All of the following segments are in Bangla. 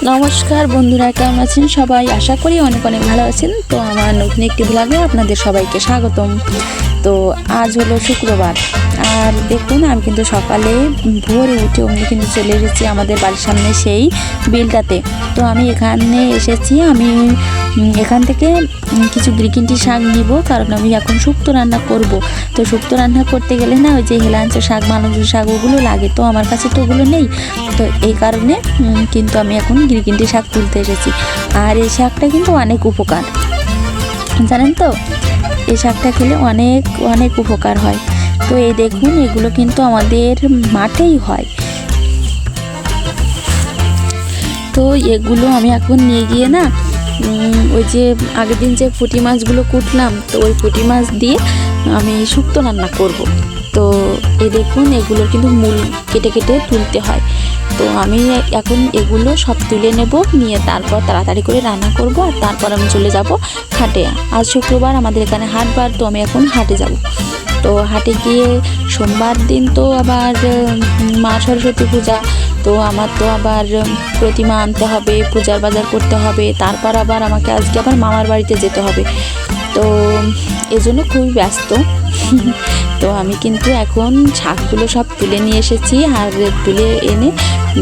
নমস্কার বন্ধুরা, কেমন আছেন সবাই? আশা করি অনেক অনেক ভালো আছেন। তো আমার নতুন একটি ব্লগে আপনাদের সবাইকে স্বাগতম। তো আজ হলো শুক্রবার, আর দেখুন আমি কিন্তু সকালে ভোরে উঠে অমনি কিন্তু চলে এসেছি আমাদের বাড়ির সামনে সেই বিলটাতে। তো আমি এখানে এসেছি, আমি এখান থেকে কিছু গ্রিকিনটি শাক নিব, কারণ আমি এখন শুক্তো রান্না করব। তো শুক্তো রান্না করতে গেলে না ওই যে হেলাঞ্চ শাক, মালঞ্চ শাক ওগুলো লাগে, তো আমার কাছে তো ওগুলো নেই। তো এই কারণে কিন্তু আমি এখন গ্রিকিনটি শাক তুলতে এসেছি। আর এই শাকটা কিন্তু অনেক উপকার, জানেন তো? এই শাকটা খেলে অনেক অনেক উপকার হয়। তো এই দেখুন, এগুলো কিন্তু আমাদের মাঠেই হয়। তো এগুলো আমি এখন নিয়ে গিয়ে না ওই যে আগের দিন যে পুঁটি মাছগুলো কুটলাম, তো ওই পুঁটি মাছ দিয়ে আমি শুক্তো রান্না করব। তো এই দেখুন, এগুলো কিন্তু মূল কেটে কেটে তুলতে হয়। তো আমি এখন এগুলো সব তুলে নেব, নিয়ে তারপর তাড়াতাড়ি করে রান্না করব, আর তারপর আমি চলে যাব হাটে। আজ শুক্রবার, আমাদের এখানে হাটবার, তো আমি এখন হাটে যাব। তো হাটে গিয়ে সোমবার দিন তো আবার মা সরস্বতী পূজা, তো আমার তো আবার প্রতিমা আনতে হবে, পূজার বাজার করতে হবে, তারপর আবার আমাকে আজকে আবার মামার বাড়িতে যেতে হবে। তো এজন্য খুবই ব্যস্ত। তো আমি কিন্তু এখন শাকগুলো সব তুলে নিয়ে এসেছি, আর তুলে এনে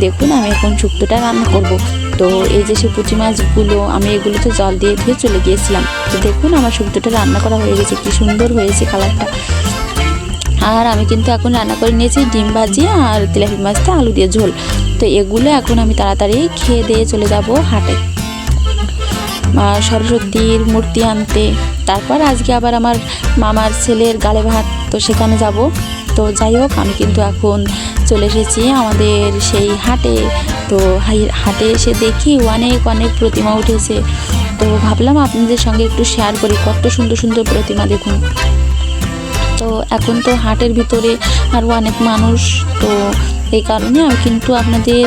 দেখুন আমি এখন শুক্তোটা রান্না করব। তো এই যে সে পুঁটি মাছগুলো আমি এগুলো তো জল দিয়ে ধুয়ে চলে গিয়েছিলাম। তো দেখুন আমার শুক্তোটা রান্না করা হয়ে গেছে, কি সুন্দর হয়েছে কালারটা। আর আমি কিন্তু এখন রান্না করে নিয়েছি ডিম ভাজি আর তেলাপিয়া মাছটা আলু দিয়ে ঝোল। তো এগুলো এখন আমি তাড়াতাড়ি খেয়ে দিয়ে চলে যাব হাটে সরস্বতীর মূর্তি আনতে। তারপর আজকে আবার আমার মামার ছেলের গালে ভাত, তো সেখানে যাব। তো যাই হোক, আমি কিন্তু এখন চলে এসেছি আমাদের সেই হাটে। তো হাটে এসে দেখি অনেক অনেক প্রতিমা উঠেছে। তো ভাবলাম আপনাদের সঙ্গে একটু শেয়ার করি, কত সুন্দর সুন্দর প্রতিমা দেখুন। তো এখন তো হাটের ভিতরে আরও অনেক মানুষ, তো এই কারণে আমি কিন্তু আপনাদের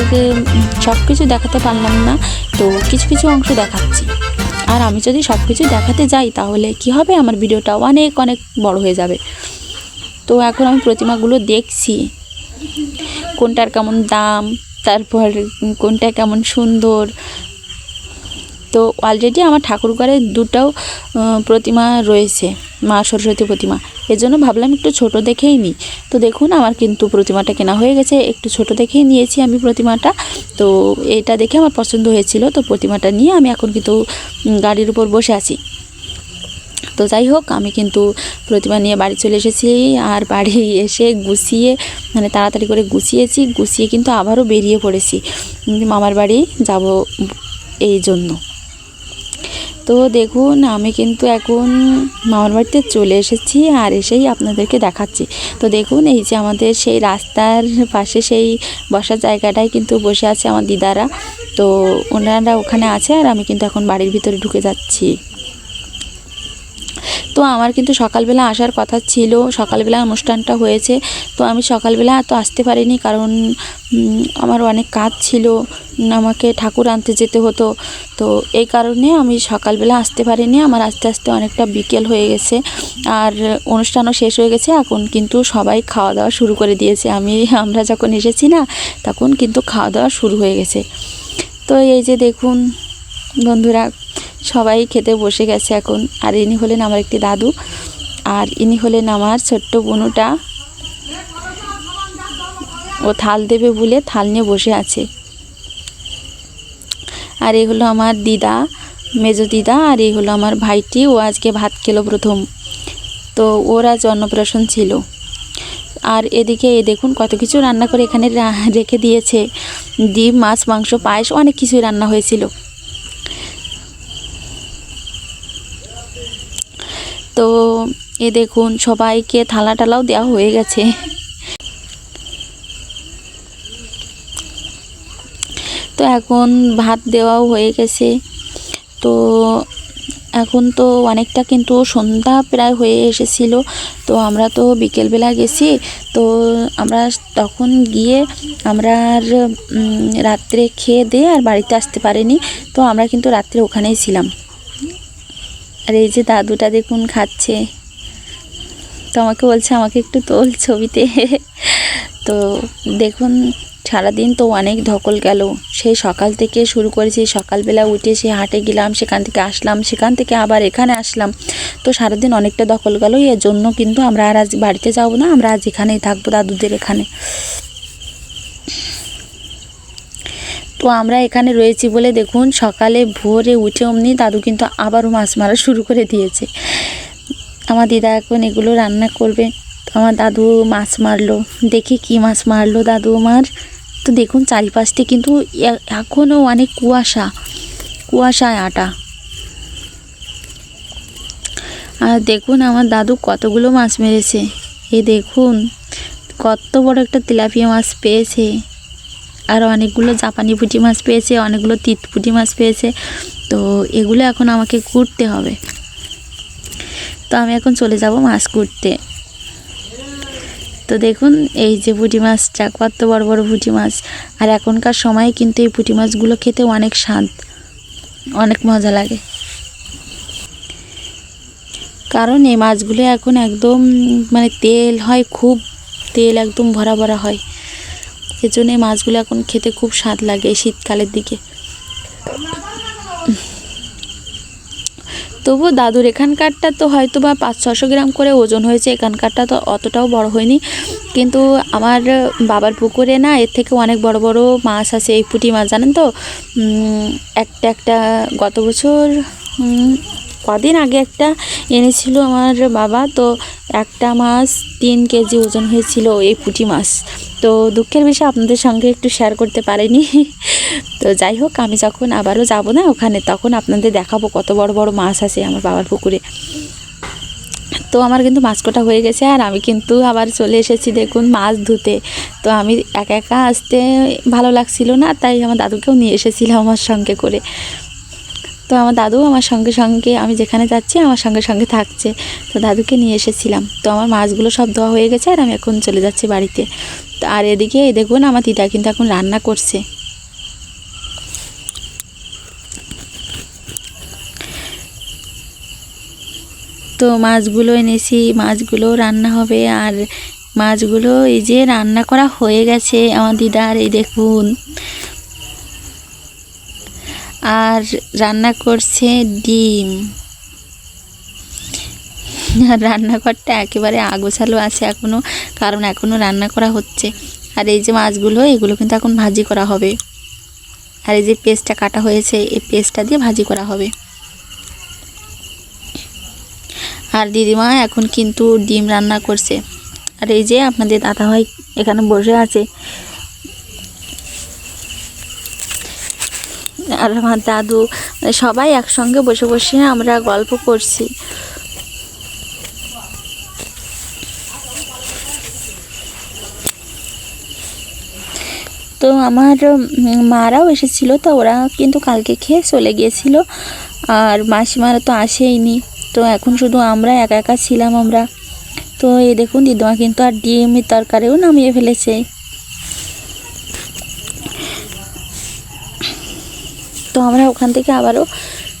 সব কিছু দেখাতে পারলাম না, তো কিছু কিছু অংশ দেখাচ্ছি। আর আমি যদি সব কিছু দেখাতে যাই তাহলে কি হবে, আমার ভিডিওটা অনেক অনেক বড় হয়ে যাবে। তো এখন আমি প্রতিমাগুলো দেখছি, কোনটার কেমন দাম, তারপর কোনটা কেমন সুন্দর। তো অলরেডি আমার ঠাকুরঘরে দুটাও প্রতিমা রয়েছে, মা সরস্বতী প্রতিমা, এজন্য ভাবলাম একটু ছোট দেখেই নিই। তো দেখুন আমার কিন্তু প্রতিমাটা কেনা হয়ে গেছে, একটু ছোট দেখেই নিয়েছি আমি প্রতিমাটা। তো এটা দেখে আমার পছন্দ হয়েছিল, তো প্রতিমাটা নিয়ে আমি এখন কিন্তু গাড়ির উপর বসে আছি। তো যাই হোক, আমি কিন্তু প্রতিমা নিয়ে বাড়ি চলে এসেছি, আর বাড়ি এসে গুছিয়ে মানে তাড়াতাড়ি করে গুছিয়ে কিন্তু আবারও বেরিয়ে পড়েছি মামার বাড়ি যাব এই জন্য। তো দেখুন আমি কিন্তু এখন মামার বাড়িতে চলে এসেছি, আর এসেই আপনাদেরকে দেখাচ্ছি। তো দেখুন এই যে আমাদের সেই রাস্তার পাশে সেই বসার জায়গাটায় কিন্তু বসে আছে আমার দিদারা, তো ওনারা ওখানে আছে, আর আমি কিন্তু এখন বাড়ির ভিতরে ঢুকে যাচ্ছি। তো আমার কিন্তু সকালবেলা আসার কথা ছিল, সকালবেলা অনুষ্ঠানটা হয়েছে, তো আমি সকালবেলা তো আসতে পারিনি, কারণ আমার অনেক কাজ ছিল, আমাকে ঠাকুর আনতে যেতে হতো। তো এই কারণে আমি সকালবেলা আসতে পারিনি, আমার আস্তে আস্তে অনেকটা বিকেল হয়ে গেছে, আর অনুষ্ঠানও শেষ হয়ে গেছে। এখন কিন্তু সবাই খাওয়া দাওয়া শুরু করে দিয়েছে, আমরা যখন এসেছি না তখন কিন্তু খাওয়া দাওয়া শুরু হয়ে গেছে। তো এই যে দেখুন বন্ধুরা, সবাই খেতে বসে গেছে এখন। আর ইনি হলেন আমার একটি দাদু, আর ইনি হলেন আমার ছোট্ট বোনুটা, ও থাল দেবে বলে থাল নিয়ে বসে আছে। আর এই হলো আমার দিদা, মেজো দিদা, আর এই হলো আমার ভাইটি, ও আজকে ভাত খেলো প্রথম। তো ওর আজ অন্নপ্রাশন ছিল। আর এদিকে দেখুন কত কিছু রান্না করে এখানে রেখে দিয়েছে, ডিম, মাছ, মাংস, পায়েস, অনেক কিছুই রান্না হয়েছিল। তো এ দেখুন সবাইকে থালা টালাও দেওয়া হয়ে গেছে। তো এখন ভাত দেওয়াও হয়ে গেছে। তো এখন তো অনেকটা কিন্তু সন্ধ্যা প্রায় হয়ে এসেছিল, তো আমরা তো বিকেলবেলা গেছি, তো আমরা তখন গিয়ে আমরা আর রাত্রে খেয়ে দিয়ে আর বাড়িতে আসতে পারিনি, তো আমরা কিন্তু রাত্রে ওখানেই ছিলাম। আর এই যে দাদুটা দেখুন খাচ্ছে, তো আমাকে বলছে আমাকে একটু তোল ছবিতে। তো দেখুন সারাদিন তো অনেক ধকল গেল। সেই সকাল থেকে শুরু করেছি, সকালবেলা উঠে সে হাটে গেলাম, সেখান থেকে আসলাম, সেখান থেকে আবার এখানে আসলাম। তো সারাদিন অনেকটা ধকল গেল। এর জন্য কিন্তু আমরা আর আজ বাড়িতে যাব না, আমরা আজ এখানেই থাকবো, দাদুদের এখানে। তো আমরা এখানে রয়েছি বলে দেখুন সকালে ভোরে উঠে অমনি দাদু কিন্তু আবারও মাছ মারা শুরু করে দিয়েছে। আমার দিদা এখন এগুলো রান্না করবে। আমার দাদু মাছ মারলো, দেখি কি মাছ মারলো দাদু আমার। তো দেখুন চারিপাশটি কিন্তু এখনও অনেক কুয়াশায় আটা। আর দেখুন আমার দাদু কতগুলো মাছ মেরেছে। এই দেখুন কত বড় একটা তেলাপিয়া মাছ পেয়েছে, আর অনেকগুলো জাপানি পুঁটি মাছ পেয়েছে, অনেকগুলো তিত পুঁটি মাছ পেয়েছে। তো এগুলো এখন আমাকে কুটতে হবে। তো আমি এখন চলে যাব মাছ কুটতে। তো দেখুন এই যে পুঁটি মাছটা, কত বড় বড় পুঁটি মাছ। আর এখনকার সময়ে কিন্তু এই পুঁটি মাছগুলো খেতে অনেক স্বাদ, অনেক মজা লাগে। কারণ এই মাছগুলো এখন একদম মানে তেল হয়, খুব তেল একদম ভরা ভরা হয়। এজন্য এই মাছগুলো এখন খেতে খুব স্বাদ লাগে এই শীতকালের দিকে। তবু দাদুর এখানকারটা তো হয়তো বা 500-600 গ্রাম করে ওজন হয়েছে, এখানকারটা তো অতটাও বড় হয়নি। কিন্তু আমার বাবার পুকুরে না এর থেকে অনেক বড় বড় মাছ আছে, এই পুঁটি মাছ জানেন তো। একটা গত বছর কদিন আগে একটা এনেছিল আমার বাবা। তো একটা মাছ 3 কেজি ওজন হয়েছিল এই পুঁটি মাছ। তো দুঃখের বিষয় আপনাদের সঙ্গে একটু শেয়ার করতে পারিনি। তো যাই হোক, আমি যখন আবারও যাব না ওখানে, তখন আপনাদের দেখাবো কত বড় বড় মাছ আছে আমার বাবার পুকুরে। তো আমার কিন্তু মাছ কাটা হয়ে গেছে, আর আমি কিন্তু আবার চলে এসেছি দেখুন মাছ ধুতে। তো আমি একা একা আসতে ভালো লাগছিল না, তাই আমার দাদুকেও নিয়ে এসেছিলাম আমার সঙ্গে করে। তো আমার দাদু আমার সঙ্গে সঙ্গে, আমি যেখানে যাচ্ছি আমার সঙ্গে সঙ্গে থাকছে। তো দাদুকে নিয়ে এসেছিলাম। তো আমার মাছগুলো সব ধোয়া হয়ে গেছে, আর আমি এখন চলে যাচ্ছি বাড়িতে। তো আর এদিকে দেখুন আমার দিদা কিন্তু এখন রান্না করছে। তো মাছগুলো এনেছি, মাছগুলো রান্না হবে। আর মাছগুলো এই যে রান্না করা হয়ে গেছে আমার দিদার, এই দেখুন। আর রান্না করছে ডিম। আর রান্নাঘরটা একেবারে আগোছালো আছে এখনও, কারণ এখনও রান্না করা হচ্ছে। আর এই যে মাছগুলো, এগুলো কিন্তু এখন ভাজি করা হবে। আর এই যে পেস্টটা কাটা হয়েছে, এই পেস্টটা দিয়ে ভাজি করা হবে। আর দিদিমা এখন কিন্তু ডিম রান্না করছে। আর এই যে আপনাদের দাদাভাই এখানে বসে আছে, আর আমার দাদু, সবাই একসঙ্গে বসে বসে আমরা গল্প করছি। তো আমার মারাও এসেছিল, তো ওরা কিন্তু কালকে খেয়ে চলে গিয়েছিল। আর মাসিমারা তো আসেইনি। তো এখন শুধু আমরা একা একা ছিলাম আমরা। তো এই দেখুন দিদিমা কিন্তু আর ডিমের তরকারিও নামিয়ে ফেলেছে। তো আমরা ওখান থেকে আবারও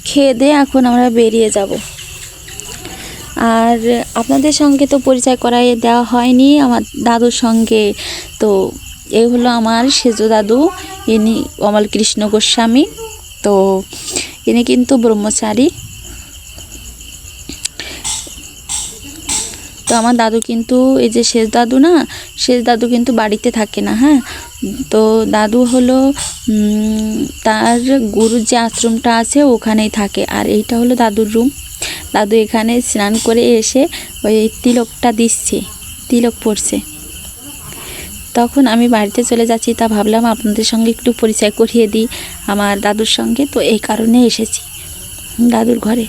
খেয়ে দিয়ে এখন আমরা বেরিয়ে যাব। আর আপনাদের সঙ্গে তো পরিচয় করাই দেওয়া হয়নি আমার দাদুর সঙ্গে। তো এই হলো আমার সেজো দাদু, ইনি অমল কৃষ্ণ গোস্বামী। তো ইনি কিন্তু ব্রহ্মচারী। তো আমার দাদু কিন্তু, এই যে শেষ দাদু না, শেষ দাদু কিন্তু বাড়িতে থাকে না। হ্যাঁ, তো দাদু হলো তার গুরুর যে আশ্রমটা আছে ওখানেই থাকে। আর এইটা হলো দাদুর রুম। দাদু এখানে স্নান করে এসে ওই তিলকটা দিচ্ছে, তিলক পড়ছে। তখন আমি বাড়িতে চলে যাচ্ছি, তা ভাবলাম আপনাদের সঙ্গে একটু পরিচয় করিয়ে দিই আমার দাদুর সঙ্গে। তো এই কারণে এসেছি দাদুর ঘরে।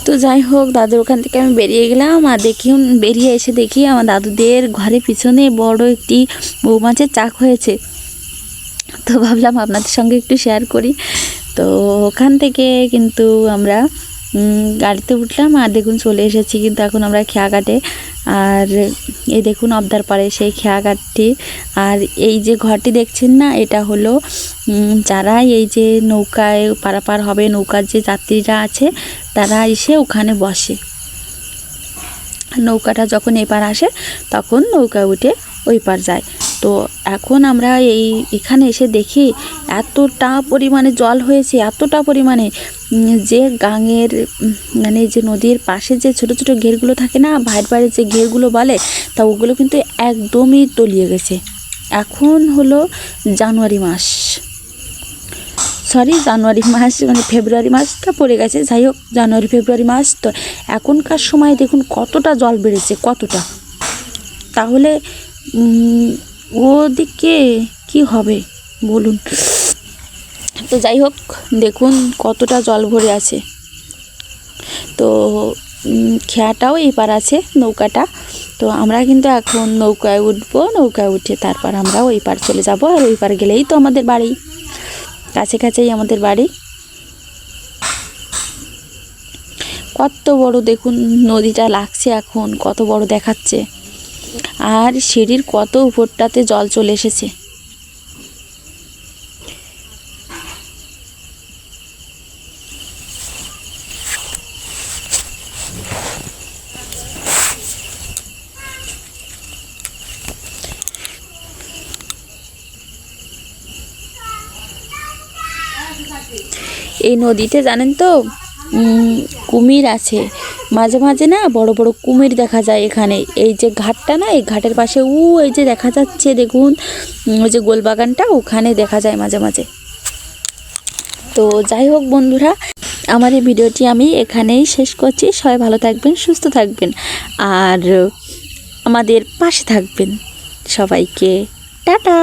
তো যাই হোক, দাদুর ওখান থেকে আমি বেরিয়ে গেলাম। আর বেরিয়ে এসে দেখি আমার দাদুদের ঘরের পিছনে বড় একটি মৌমাছির চাক হয়েছে। তো ভাবলাম আপনাদের সঙ্গে একটু শেয়ার করি। তো ওখান থেকে কিন্তু আমরা গাড়িতে উঠলাম আর দেখুন চলে এসেছি কিন্তু এখন আমরা খেয়াঘাটে। আর এই দেখুন অবদার পাড়ে সেই খেয়াঘাটটি। আর এই যে ঘরটি দেখছেন না, এটা হলো যারা এই যে নৌকায় পারাপার হবে, নৌকার যে যাত্রীরা আছে তারা এসে ওখানে বসে। নৌকাটা যখন এপার আসে তখন নৌকায় উঠে ওই পার যায়। তো এখন আমরা এখানে এসে দেখি এতটা পরিমাণে জল হয়েছে, এতটা পরিমাণে যে গাঙের মানে যে নদীর পাশে যে ছোট ছোট ঘেরগুলো থাকে না, ভাইয়ের বাড়ির যে ঘেরগুলো বলে, তা ওগুলো কিন্তু একদমই তলিয়ে গেছে। এখন হলো জানুয়ারি মাস মানে ফেব্রুয়ারি মাসটা পড়ে গেছে, যাই হোক জানুয়ারি ফেব্রুয়ারি মাস। তো এখনকার সময় দেখুন কতটা জল বেড়েছে, কতটা। তাহলে ওদিকে কি হবে বলুন। তো যাই হোক দেখুন কতটা জল ভরে আছে। তো খেয়াটাও এই পার আছে নৌকাটা। তো আমরা কিন্তু এখন নৌকায় উঠবো, নৌকায় উঠে তারপর আমরা ওই পার চলে যাব। আর ওই পার গেলেই তো আমাদের বাড়ি, কাছে কাছেই আমাদের বাড়ি। কত বড় দেখুন নদীটা লাগছে, এখন কত বড় দেখাচ্ছে। আর সিঁড়ির কত উপরটাতে জল চলে এসেছে। এই নদীতে জানেন তো কুমির আছে, মাঝে মাঝে না বড় বড় কুমির দেখা যায় এখানে। এই যে ঘাটটা না, এই ঘাটের পাশে এই যে দেখা যাচ্ছে দেখুন ওই যে গোলবাগানটা, ওখানে দেখা যায় মাঝে মাঝে। তো যাই হোক বন্ধুরা, আমার এই ভিডিওটি আমি এখানেই শেষ করছি। সবাই ভালো থাকবেন, সুস্থ থাকবেন আর আমাদের পাশে থাকবেন। সবাইকে টাটা।